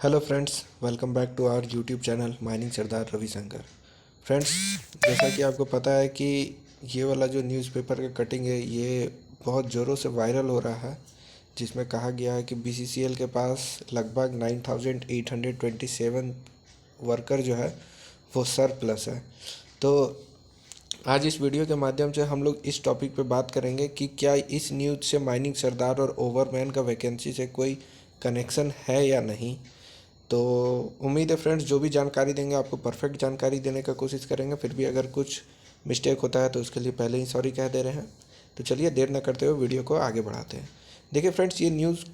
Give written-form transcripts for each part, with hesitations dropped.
Hello friends, welcome back to our YouTube channel mining Sardar Ravishankar. Friends, जैसा कि आपको पता है कि ये वाला जो न्यूज़पेपर का कटिंग है ये बहुत ज़ोरों से वायरल हो रहा है, जिसमें कहा गया है कि बीसीसीएल के पास लगभग 9827 वर्कर जो है वो सरप्लस है। तो आज इस वीडियो के माध्यम से हम लोग इस टॉपिक पे बात करेंगे कि क्या इस न्यूज़ से माइनिंग सरदार और ओवरमैन का वैकेंसी से कोई कनेक्शन है या नहीं। तो उम्मीद है फ्रेंड्स, जो भी जानकारी देंगे आपको परफेक्ट जानकारी देने का कोशिश करेंगे। फिर भी अगर कुछ मिस्टेक होता है तो उसके लिए पहले ही सॉरी कह दे रहे हैं। तो चलिए देर न करते हुए वीडियो को आगे बढ़ाते हैं। देखिए फ्रेंड्स, ये न्यूज़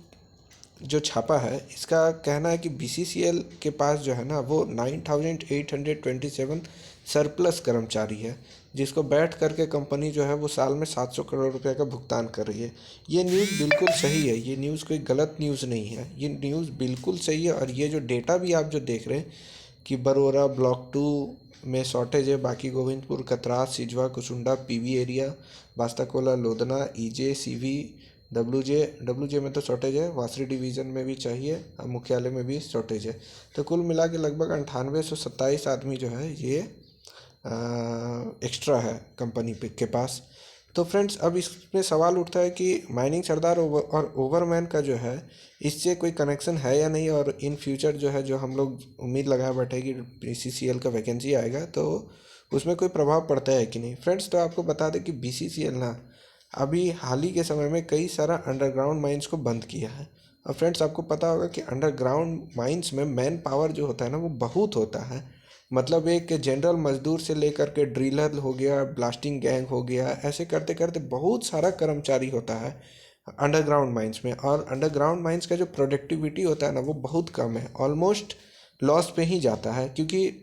जो छापा है इसका कहना है कि बीसीसीएल के पास जो है ना वो 9827 सरप्लस कर्मचारी है, जिसको बैठ करके कंपनी जो है वो साल में 700 करोड़ रुपए का भुगतान कर रही है। ये न्यूज़ बिल्कुल सही है, ये न्यूज़ कोई गलत न्यूज़ नहीं है, ये न्यूज़ बिल्कुल सही है। और ये जो डेटा भी आप जो देख रहे हैं कि बरोरा ब्लॉक 2 में शॉर्टेज है, बाकी Govindpur, Katras, Sijua, Kusunda, PV area, Bastacolla, Lodhna, EJ, CV, WJ में तो शॉर्टेज है, वासरी डिवीज़न में भी चाहिए और मुख्यालय में भी शॉर्टेज है। तो कुल मिला के लगभग 9827 आदमी जो है ये एक्स्ट्रा है कंपनी पे के पास। तो फ्रेंड्स, अब इसमें सवाल उठता है कि माइनिंग सरदार और ओवरमैन का जो है इससे कोई कनेक्शन है या नहीं, और इन फ्यूचर जो है जो हम लोग उम्मीद लगाए बैठे कि बीसीसीएल का वैकेंसी आएगा तो उसमें कोई प्रभाव पड़ता है कि नहीं। फ्रेंड्स, तो आपको बता दें कि बीसीसीएल ना अभी हाल ही के समय में कई सारा अंडरग्राउंड माइंस को बंद किया है। और फ्रेंड्स, आपको पता होगा कि अंडरग्राउंड माइंस में मैन पावर जो होता है ना वो बहुत होता है। मतलब एक जनरल मजदूर से लेकर के ड्रिलर हो गया, ब्लास्टिंग गैंग हो गया, ऐसे करते करते बहुत सारा कर्मचारी होता है अंडरग्राउंड माइंस में। और अंडरग्राउंड माइंस का जो प्रोडक्टिविटी होता है ना वो बहुत कम है, ऑलमोस्ट लॉस पे ही जाता है। क्योंकि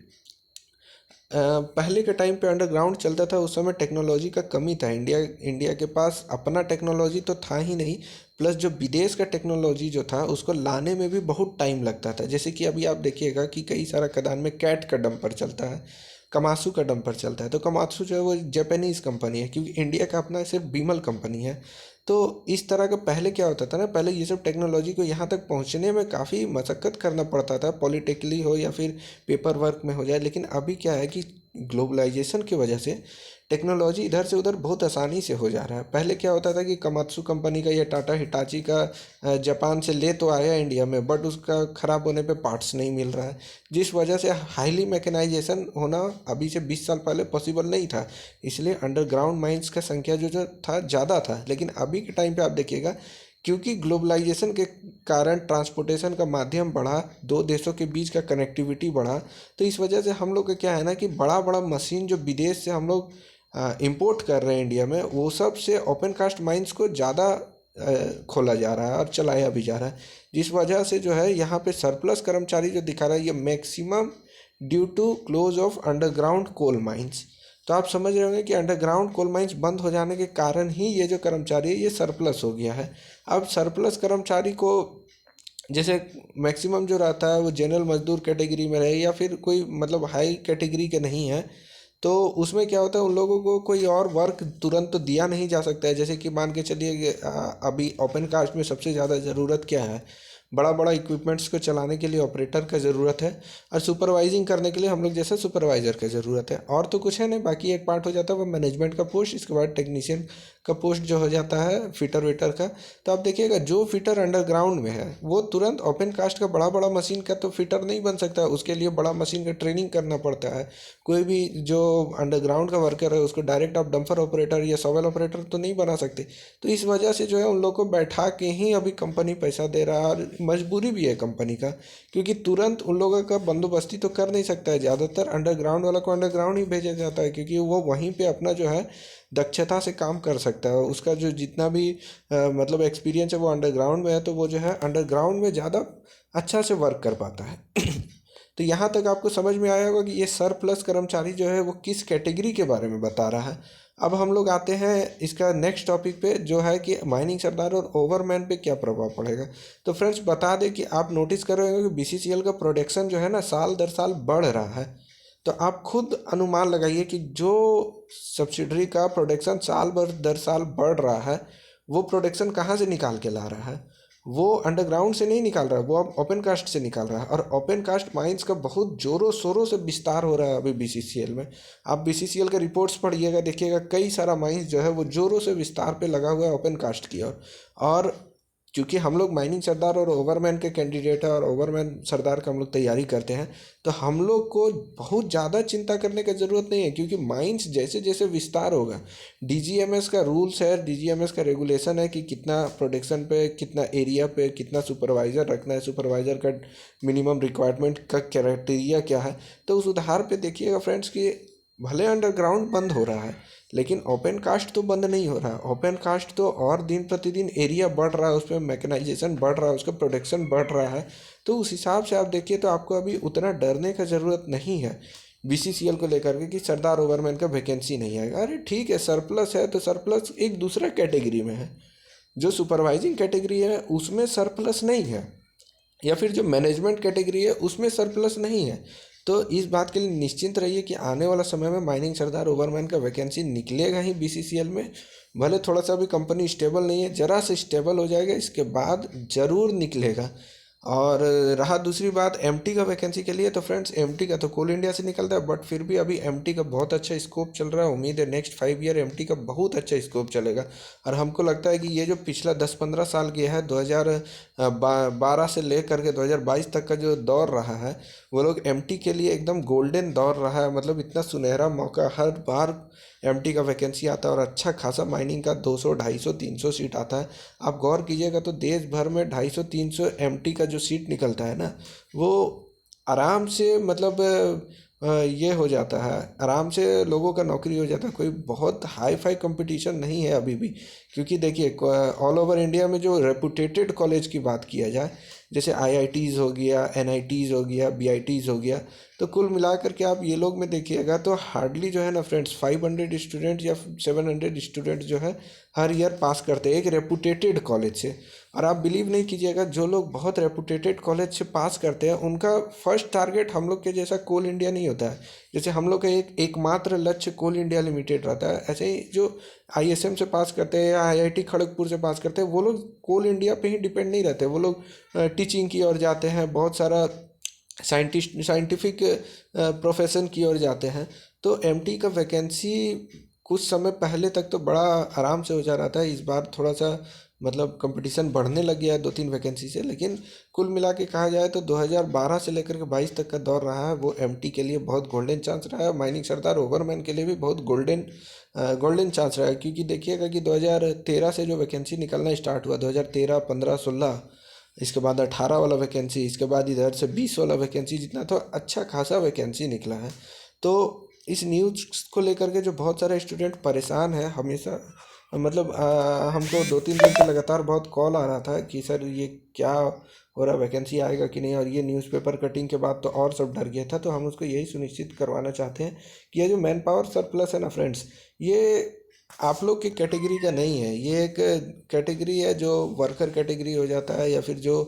पहले के टाइम पे अंडरग्राउंड चलता था, उस समय टेक्नोलॉजी का कमी था। इंडिया के पास अपना टेक्नोलॉजी तो था ही नहीं, प्लस जो विदेश का टेक्नोलॉजी जो था उसको लाने में भी बहुत टाइम लगता था। जैसे कि अभी आप देखिएगा कि कई सारा खदान में कैट का डंपर चलता है, कमासू का डंपर चलता है। तो कमासू जो है वो जापानीज़ कंपनी है, क्योंकि इंडिया का अपना सिर्फ बीमल कंपनी है। तो इस तरह का पहले क्या होता था ना, पहले ये सब टेक्नोलॉजी को यहाँ तक पहुँचने में काफ़ी मशक्क़त करना पड़ता था, पॉलिटेक्निकली हो या फिर पेपर वर्क में हो जाए। लेकिन अभी क्या है कि ग्लोबलाइजेशन की वजह से टेक्नोलॉजी इधर से उधर बहुत आसानी से हो जा रहा है। पहले क्या होता था कि कमात्सु कंपनी का या टाटा हिटाची का जापान से ले तो आया इंडिया में, बट उसका ख़राब होने पे पार्ट्स नहीं मिल रहा है, जिस वजह से हाईली मैकेनाइजेशन होना अभी से 20 साल पहले पॉसिबल नहीं था। इसलिए अंडरग्राउंड माइंस का संख्या जो था ज़्यादा था। लेकिन अभी के टाइम पे आप देखिएगा, क्योंकि ग्लोबलाइजेशन के कारण ट्रांसपोर्टेशन का माध्यम बढ़ा, दो देशों के बीच का कनेक्टिविटी बढ़ा, तो इस वजह से हम लोग का क्या है ना कि बड़ा बड़ा मशीन जो विदेश से हम लोग इंपोर्ट कर रहे हैं इंडिया में, वो सब से ओपन कास्ट माइंस को ज़्यादा खोला जा रहा है और चलाया भी जा रहा है। जिस वजह से जो है यहाँ पे सरप्लस कर्मचारी जो दिखा रहा है ये maximum due to close of underground coal mines. तो आप समझ रहे होंगे कि अंडरग्राउंड कोल माइंस बंद हो जाने के कारण ही ये जो कर्मचारी है ये सरप्लस हो गया है। अब सरप्लस कर्मचारी को जैसे मैक्सिमम जो रहता है वो जनरल मजदूर कैटेगरी में रहे या फिर कोई मतलब हाई कैटेगरी के नहीं है, तो उसमें क्या होता है उन लोगों को कोई और वर्क तुरंत तो दिया नहीं जा सकता है। जैसे कि मान के चलिए कि, अभी ओपन कास्ट में सबसे ज़्यादा ज़रूरत क्या है, बड़ा बड़ा इक्विपमेंट्स को चलाने के लिए ऑपरेटर का ज़रूरत है, और सुपरवाइजिंग करने के लिए हम लोग जैसे सुपरवाइज़र का ज़रूरत है। और तो कुछ है नहीं, बाकी एक पार्ट हो जाता है वो मैनेजमेंट का पोस्ट, इसके बाद टेक्नीशियन का पोस्ट जो हो जाता है फिटर वेटर का। तो आप देखिएगा जो फिटर अंडरग्राउंड में है वो तुरंत ओपन कास्ट का बड़ा बड़ा मशीन का तो फिटर नहीं बन सकता, उसके लिए बड़ा मशीन का ट्रेनिंग करना पड़ता है। कोई भी जो अंडरग्राउंड का वर्कर है उसको डायरेक्ट आप डंपर ऑपरेटर या सॉवेल ऑपरेटर तो नहीं बना सकते। तो इस वजह से जो है उन लोग को बैठा के ही अभी कंपनी पैसा दे रहा है, और मजबूरी भी है कंपनी का, क्योंकि तुरंत उन लोगों का बंदोबस्ती तो कर नहीं सकता है। ज़्यादातर अंडरग्राउंड वाला को अंडरग्राउंड ही भेजा जाता है, क्योंकि वो वहीं पे अपना जो है दक्षता से काम कर सकता है। उसका जो जितना भी मतलब एक्सपीरियंस है वो अंडरग्राउंड में है, तो वो जो है अंडरग्राउंड में ज़्यादा अच्छा से वर्क कर पाता है। तो यहाँ तक आपको समझ में आया होगा कि ये सरप्लस कर्मचारी जो है वो किस कैटेगरी के बारे में बता रहा है। अब हम लोग आते हैं इसका नेक्स्ट टॉपिक पे, जो है कि माइनिंग सरदार और ओवरमैन पे क्या प्रभाव पड़ेगा। तो फ्रेंड्स, बता दें कि आप नोटिस कर रहे होंगे कि बीसीसीएल का प्रोडक्शन जो है ना साल दर साल बढ़ रहा है। तो आप खुद अनुमान लगाइए कि जो सब्सिडरी का प्रोडक्शन साल भर दर साल बढ़ रहा है वो प्रोडक्शन कहाँ से निकाल के ला रहा है। वो अंडरग्राउंड से नहीं निकाल रहा है, वो अब ओपन कास्ट से निकाल रहा है। और ओपन कास्ट माइंस का बहुत ज़ोरों शोरों से विस्तार हो रहा है अभी बीसीसीएल में। आप बीसीसीएल के रिपोर्ट्स पढ़िएगा, देखिएगा कई सारा माइंस जो है वो ज़ोरों से विस्तार पे लगा हुआ है ओपन कास्ट की ओर। और क्योंकि हम लोग माइनिंग सरदार और ओवरमैन के कैंडिडेट हैं और ओवरमैन सरदार का हम लोग तैयारी करते हैं, तो हम लोग को बहुत ज़्यादा चिंता करने की ज़रूरत नहीं है, क्योंकि माइंस जैसे जैसे विस्तार होगा, डीजीएमएस का रूल्स है, डीजीएमएस का रेगुलेशन है कि कितना प्रोडक्शन पे, कितना एरिया पे कितना सुपरवाइज़र रखना है, सुपरवाइज़र का मिनिमम रिक्वायरमेंट का क्राइटेरिया क्या है। तो उस उधार पे देखिएगा फ्रेंड्स कि भले अंडरग्राउंड बंद हो रहा है, लेकिन ओपन कास्ट तो बंद नहीं हो रहा। ओपन कास्ट तो और दिन प्रतिदिन एरिया बढ़ रहा है, उस पर मैकेनाइजेशन बढ़ रहा है, उसका प्रोडक्शन बढ़ रहा है। तो उस हिसाब से आप देखिए तो आपको अभी उतना डरने का ज़रूरत नहीं है बीसीसीएल को लेकर के कि सरदार ओवरमैन का वैकेंसी नहीं आएगा। अरे ठीक है, सरप्लस है तो सरप्लस एक दूसरा कैटेगरी में है। जो सुपरवाइजिंग कैटेगरी है उसमें सरप्लस नहीं है, या फिर जो मैनेजमेंट कैटेगरी है उसमें सरप्लस नहीं है। तो इस बात के लिए निश्चिंत रहिए कि आने वाला समय में माइनिंग सरदार ओवरमैन का वैकेंसी निकलेगा ही बीसीसीएल में। भले थोड़ा सा भी कंपनी स्टेबल नहीं है, ज़रा से स्टेबल हो जाएगा इसके बाद ज़रूर निकलेगा। और रहा दूसरी बात एमटी का वैकेंसी के लिए, तो फ्रेंड्स एमटी का तो कोल इंडिया से निकलता है, बट फिर भी अभी एमटी का बहुत अच्छा स्कोप चल रहा है। उम्मीद है नेक्स्ट 5 ईयर एमटी का बहुत अच्छा स्कोप चलेगा। और हमको लगता है कि ये जो पिछला 10-15 साल गया है, 2012 से लेकर के 2022 तक का जो दौर रहा है, वो लोग एमटी के लिए एकदम गोल्डन दौर रहा है। मतलब इतना सुनहरा मौका, हर बार एमटी का वैकेंसी आता है और अच्छा खासा माइनिंग का 200, 250, 300 सीट आता है। आप गौर कीजिएगा तो देश भर में 250, 300 एमटी का जो सीट निकलता है ना, वो आराम से मतलब ये हो जाता है, आराम से लोगों का नौकरी हो जाता है। कोई बहुत हाई फाई कंपटीशन नहीं है अभी भी। क्योंकि देखिए ऑल ओवर इंडिया में जो रेपुटेटेड कॉलेज की बात किया जाए, जैसे आईआईटीज़ हो गया, एनआईटीज़ हो गया, बीआईटीज़ हो गया, तो कुल मिलाकर के आप ये लोग में देखिएगा तो हार्डली जो है ना फ्रेंड्स 500 स्टूडेंट या 700 स्टूडेंट जो है हर ईयर पास करते हैं एक रेपुटेटेड कॉलेज से। और आप बिलीव नहीं कीजिएगा, जो लोग बहुत रेपुटेटेड कॉलेज से पास करते हैं उनका फर्स्ट टारगेट हम लोग के जैसा कोल इंडिया नहीं होता है। जैसे हम लोग का एकमात्र लक्ष्य कोल इंडिया लिमिटेड रहता है, ऐसे ही जो आईएसएम से पास करते हैं या आईआईटी खड़गपुर से पास करते हैं, वो लोग कोल इंडिया पे ही डिपेंड नहीं रहते। वो लोग टीचिंग की ओर जाते हैं, बहुत सारा साइंटिफिक प्रोफेशन की ओर जाते हैं। तो एमटी का वैकेंसी कुछ समय पहले तक तो बड़ा आराम से हो जा रहा था, इस बार थोड़ा सा मतलब कंपटीशन बढ़ने लग गया है 2-3 वैकेंसी से। लेकिन कुल मिला के कहा जाए तो 2012 से लेकर के 22 तक का दौर रहा है, वो एमटी के लिए बहुत गोल्डन चांस रहा है। माइनिंग सरदार ओवरमैन के लिए भी बहुत गोल्डन चांस रहा है। क्योंकि देखिएगा कि 2013 से जो वैकेंसी निकलना स्टार्ट हुआ, 2013, 15, 16, इसके बाद 18 वाला वैकेंसी, इसके बाद इधर से 20 वाला वैकेंसी, जितना तो अच्छा खासा वैकेंसी निकला है। तो इस न्यूज़ को लेकर के जो बहुत सारे स्टूडेंट परेशान हैं हमेशा, मतलब हमको 2-3 दिन से लगातार बहुत कॉल आ रहा था कि सर ये क्या हो रहा, वैकेंसी आएगा कि नहीं। और ये न्यूज़पेपर कटिंग के बाद तो और सब डर गया था। तो हम उसको यही सुनिश्चित करवाना चाहते हैं कि ये जो मैन पावर सरप्लस है ना फ्रेंड्स, ये आप लोग की कैटेगरी का नहीं है। ये एक कैटेगरी है जो वर्कर कैटेगरी हो जाता है, या फिर जो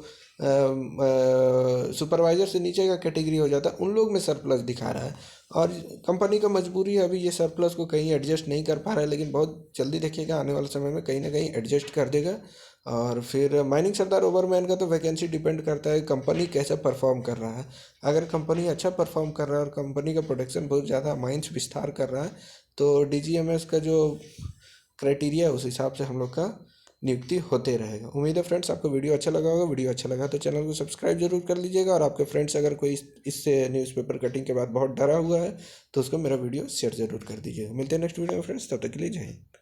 सुपरवाइज़र से नीचे का कैटेगरी हो जाता है, उन लोग में सरप्लस दिखा रहा है। और कंपनी का मजबूरी है अभी ये सरप्लस को कहीं एडजस्ट नहीं कर पा रहा है, लेकिन बहुत जल्दी देखिएगा आने वाले समय में कहीं ना कहीं एडजस्ट कर देगा। और फिर माइनिंग सरदार ओवरमैन का तो वैकेंसी डिपेंड करता है कंपनी कैसा परफॉर्म कर रहा है। अगर कंपनी अच्छा परफॉर्म कर रहा है और कंपनी का प्रोडक्शन बहुत ज़्यादा माइंस विस्तार कर रहा है, तो डीजीएमएस का जो क्राइटेरिया है उस हिसाब से हम लोग का नियुक्ति होते रहेगा। उम्मीद है फ्रेंड्स आपको वीडियो अच्छा लगा होगा। वीडियो अच्छा लगा तो चैनल को सब्सक्राइब जरूर कर लीजिएगा। और आपके फ्रेंड्स अगर कोई इससे न्यूज़पेपर कटिंग के बाद बहुत डरा हुआ है तो उसको मेरा वीडियो शेयर जरूर कर दीजिएगा। मिलते हैं नेक्स्ट वीडियो में फ्रेंड्स, तब तक के लिए जय हिंद।